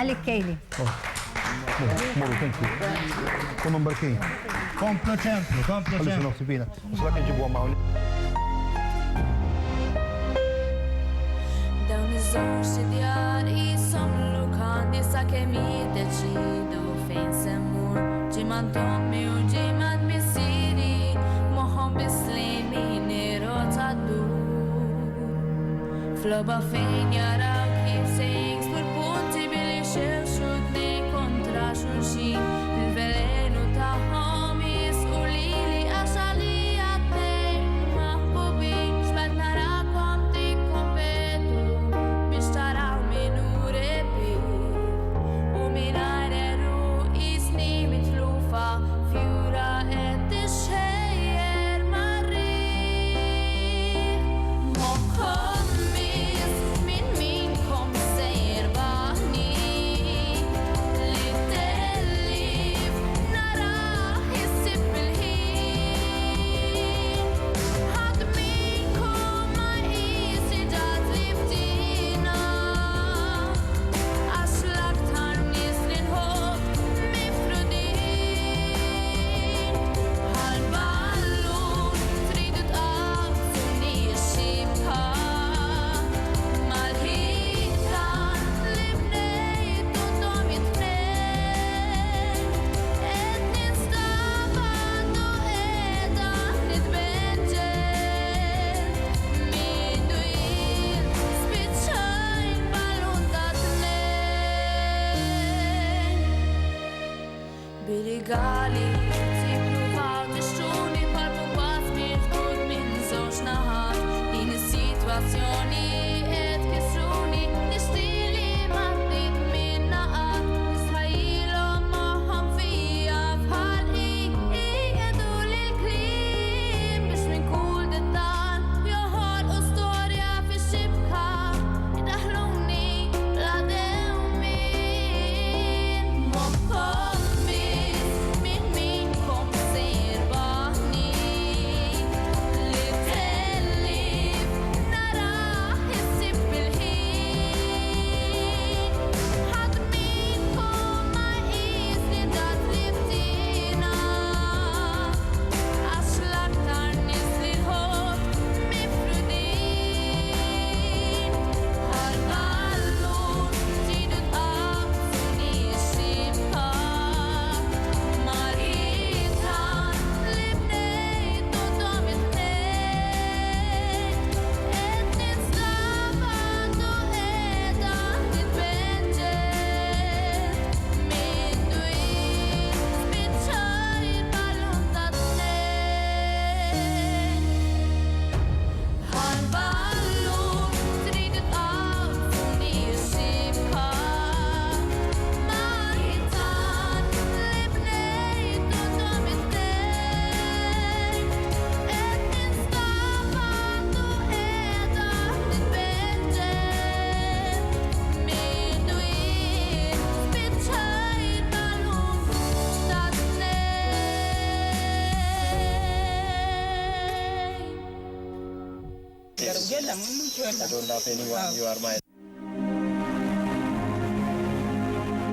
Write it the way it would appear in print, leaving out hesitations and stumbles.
Għalik Kejli. Morru, thank you. Kunu mbarkin. Komplu ċemplu, komplu Għalli ċemplu. xinu sibina. Uslak nġibu għamawni. Dawn iż-żewġ djar jisom lukan issa kemm jiddeċidu fejn semmur ġimgħat ommi u ġimgħat missieri moħħhom bis-slimin irrotaddur. Floba fejn jaraw kif se jiksbu l-punti billi xewxu tnejn kontra xulxin il-velenu tagħhom jisqu lili għax għalija tnejn maħbubin xbad narakom tikkompetu biex taraw min hu rebbieħ u mingħajr eruq jisni mitlufa fjura qed tixħejjer mar-riħ. Moħħhom miss minn minkom se jirbaħni li tellif narah issib bil-ħin. Ħadd minkom ma jqisi ġat li ftina għax l-aktar nies li nħobb mifrudin. Bħal-ballun tridu tqabżuni x-xibka mal-ħitan li bnejtu dom jitnejn. Qed nistabadu qiegħda nitbeġġel mindu jien spiċċajt ballun ta' tnejn. Bil-gali tippruvaw tixtruni bħal pupas miġbud minn żewġ naħat. Din is-sitwazzjoni qed kisruni nixtieq li ma ftit minn naqat. Nisħajilhom moħħhom fija bħal jqiegħdu lill-kliem biex minn kull dettal joħolqu storja fix-xibka idaħħluni bla dewmien. Moħħhom miss minn minkom se jirbaħni li tellif narah issib bil-ħin. Ħadd minkom ma jqisni dak li ftina għax l-aktar nies li nħobb mifrudin. Bħal-ballun tridu tqabżuni x-xibka mal-ħitan li bnejtu dom jitnejn. Qed nistabadu qiegħda nitbeġġel mindu jien spiċċajt ballun ta' tnejn. Bħal-ballun tridu tqabżuni x-xibka mal-ħitan li bnejtu dom jitnejn. Qed nistabadu qiegħda nitbeġġel mindu jien spiċċajt ballun ta' tnejn. I don't know if anyone you are my